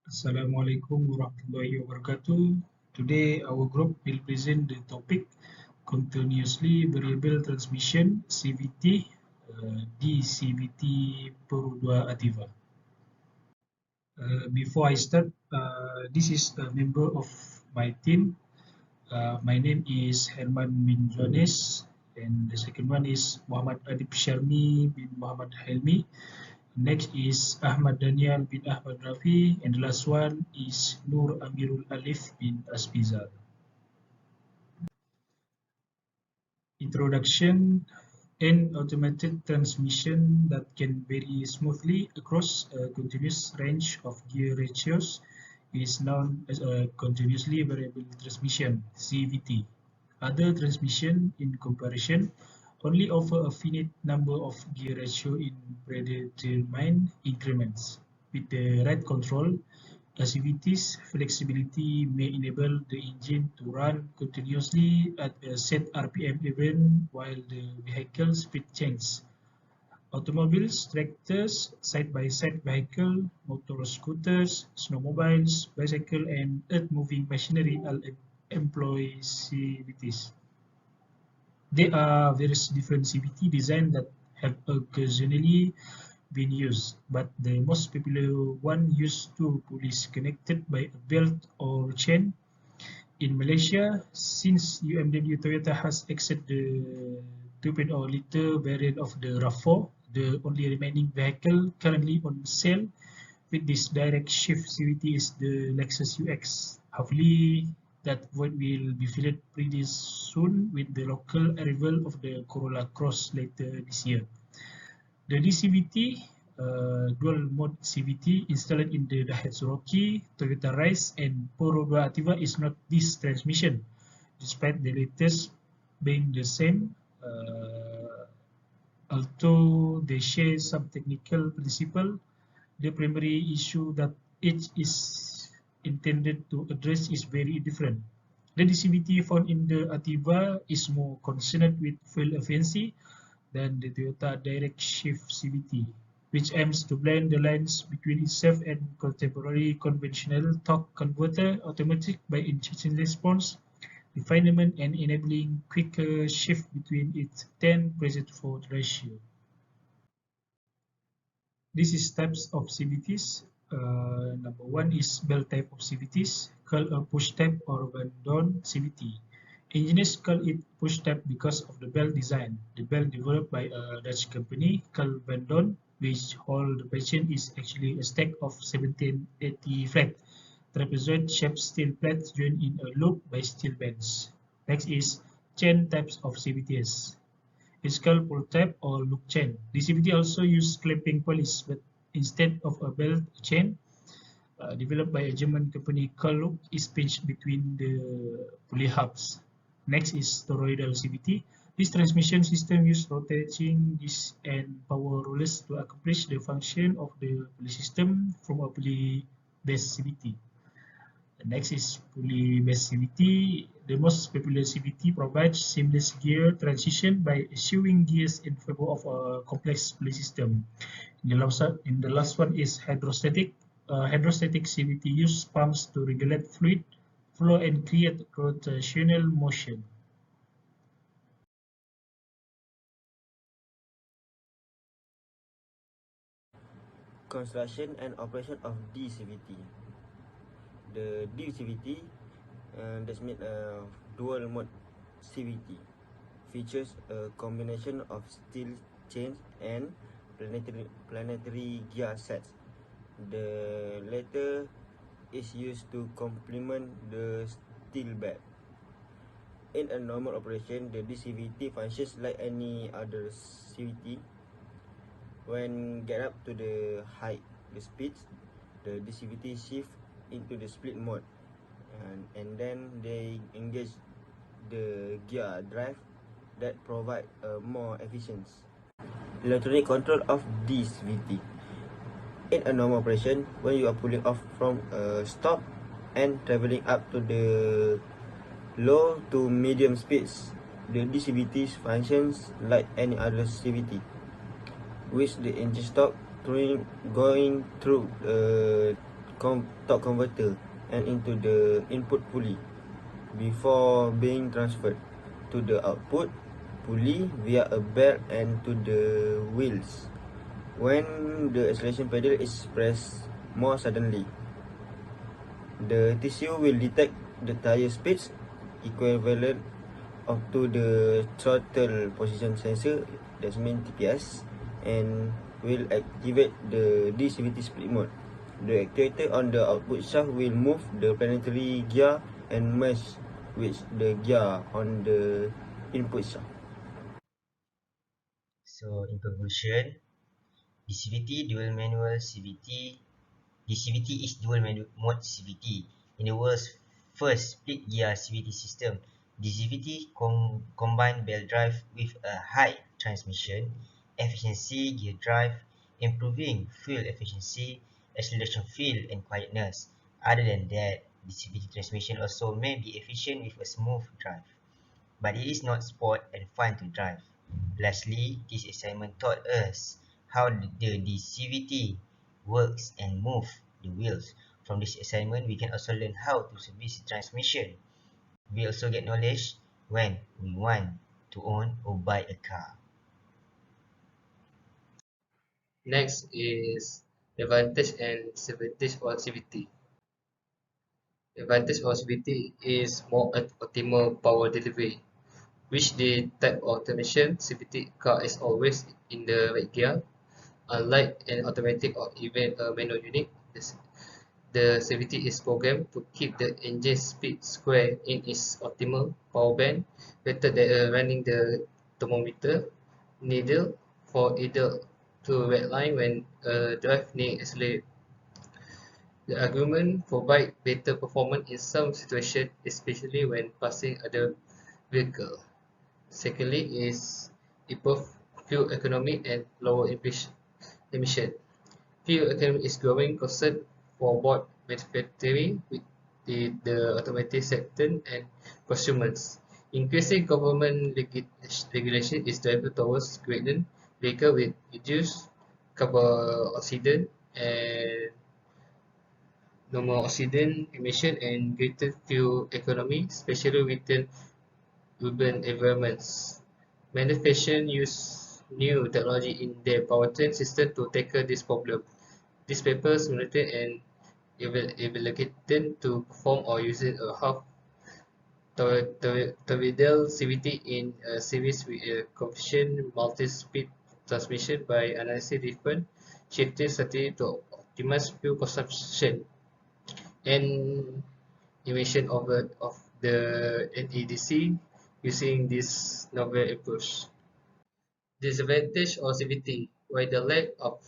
Assalamualaikum warahmatullahi wabarakatuh. Today our group will present the topic continuously variable transmission CVT Dcvt Pro 2 Ativa. Before I start, this is a member of my team. My name is Herman bin Johannes, and the second one is Muhammad Adib Sharmi bin Muhammad Helmi. Next is Ahmad Daniel bin Ahmad Rafi, and the last one is Nur Amirul Alif bin Aspizal. Introduction: an automated transmission that can vary smoothly across a continuous range of gear ratios is known as a continuously variable transmission (CVT). Other transmissions, in comparison, only offer a finite number of gear ratio in predetermined increments. With the right control, CVT's flexibility may enable the engine to run continuously at a set RPM even while the vehicle speed changes. Automobiles, tractors, side-by-side vehicle, motor scooters, snowmobiles, bicycle, and earth-moving machinery all employ CVTs. There are various different CVT designs that have occasionally been used, but the most popular one used two pulleys connected by a belt or chain. In Malaysia, since UMW Toyota has exited the 2.0 liter variant of the RAV4, the only remaining vehicle currently on sale with this direct shift CVT is the Lexus UX. Hopefully, that void will be filled pretty soon with the local arrival of the Corolla Cross later this year. The Dcvt dual mode CVT installed in the Daihatsu Rocky, Toyota Rise, and Poro 2 Ativa is not this transmission, despite the latest being the same. Although they share some technical principle, the primary issue that each is intended to address is very different. The DCVT found in the Ativa is more concerned with fuel efficiency than the Toyota Direct Shift CVT, which aims to blend the lines between itself and contemporary conventional torque converter automatic by injection response, refinement, and enabling quicker shift between its 10:4 ratio. This is types of CVTs. Number one is belt type of CVTs, called a push type or band-on CVT. Engineers call it push type because of the belt design. The belt developed by a Dutch company called band-on, which hold the patient is actually a stack of 1780 flat, trapezoid-shaped steel plates joined in a loop by steel bands. Next is chain types of CVTs. It's called pull tab or loop chain. Dcvt also uses clamping pulleys, but instead of a belt chain, developed by a German company called Loop, is pinched between the pulley hubs. Next is toroidal CVT. This transmission system uses rotating discs and power rollers to accomplish the function of the pulley system from a pulley-based CVT. Next is pulley-based CVT. The most popular CVT provides seamless gear transition by eschewing gears in favor of a complex pulley system. In the last one is hydrostatic. Hydrostatic CVT use pumps to regulate fluid flow and create rotational motion. Construction and operation of Dcvt. The Dcvt that's made a dual mode CVT features a combination of steel chains and planetary gear sets. The latter is used to complement the steel bed. In a normal operation, the Dcvt functions like any other CVT. When get up to the height, the speeds, the Dcvt shift into the split mode, and then they engage the gear drive that provide more efficient electronic control of Dcvt. In a normal operation, when you are pulling off from a stop and traveling up to the low to medium speeds, the Dcvt functions like any other CVT, with the engine stop going through the torque converter and into the input pulley before being transferred to the output pulley via a belt and to the wheels when the acceleration pedal is pressed more suddenly. The tissue will detect the tire speeds equivalent of to the throttle position sensor, that's mean TPS, and will activate the Dcvt split mode. The actuator on the output shaft will move the planetary gear and merge with the gear on the input shaft. So in conclusion, DCVT dual manual CVT. DCVT is dual mode CVT in the world's first split gear CVT system. DCVT combine belt drive with a high transmission efficiency gear drive, improving fuel efficiency, acceleration feel, and quietness. Other than that, DCVT transmission also may be efficient with a smooth drive, but it is not sport and fun to drive. Lastly, this assignment taught us how the DCVT works and move the wheels. From this assignment, we can also learn how to service the transmission. We also get knowledge when we want to own or buy a car. Next is advantage and disadvantage of CVT. Advantage of CVT is more optimal power delivery, which the type of automation CVT car is always in the right gear. Unlike an automatic or even a manual unit, the CVT is programmed to keep the engine speed square in its optimal power band, better than running the thermometer needle for either to red line when drive near accelerate. The argument provides better performance in some situations, especially when passing other vehicles. Secondly is improve fuel economy and lower emission. Fuel economy is growing concern for both manufacturing with the automotive sector and consumers. Increasing government regulation is driving towards greater vehicle with reduced carbon oxide and no more oxygen emission and greater fuel economy, especially within urban environments. Manufacturers use new technology in their powertrain system to tackle this problem. These papers simulated and evaluated to perform or using a half torpedo CVT in a series with a coefficient multi-speed transmission by analyzing different shifting strategy to optimize fuel consumption and emission of the NEDC using this novel approach. Disadvantage of CVT, while the lack of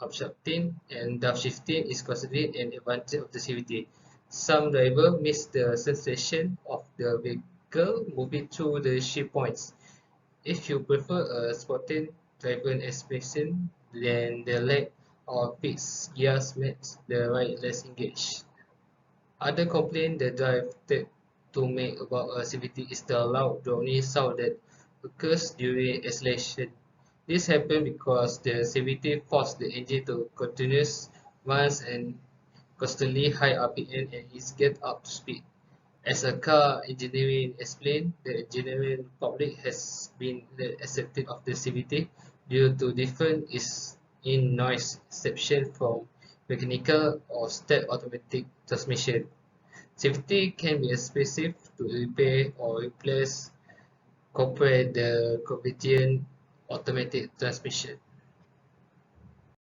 upshifting and downshifting is considered an advantage of the CVT. Some drivers miss the sensation of the vehicle moving through the shift points. If you prefer a sporting driven experience, then the lack of fixed gears makes the ride less engaged. Other complaint the drive tend to make about a CVT is the loud droning sound that occurs during acceleration. This happens because the CVT forces the engine to continuous runs and constantly high RPM and is get up to speed. As a car engineering explained, the engineering public has been accepting of the CVT due to difference is in noise exception from mechanical or step automatic transmission. CVT can be expensive to repair or replace compared the conventional automatic transmission.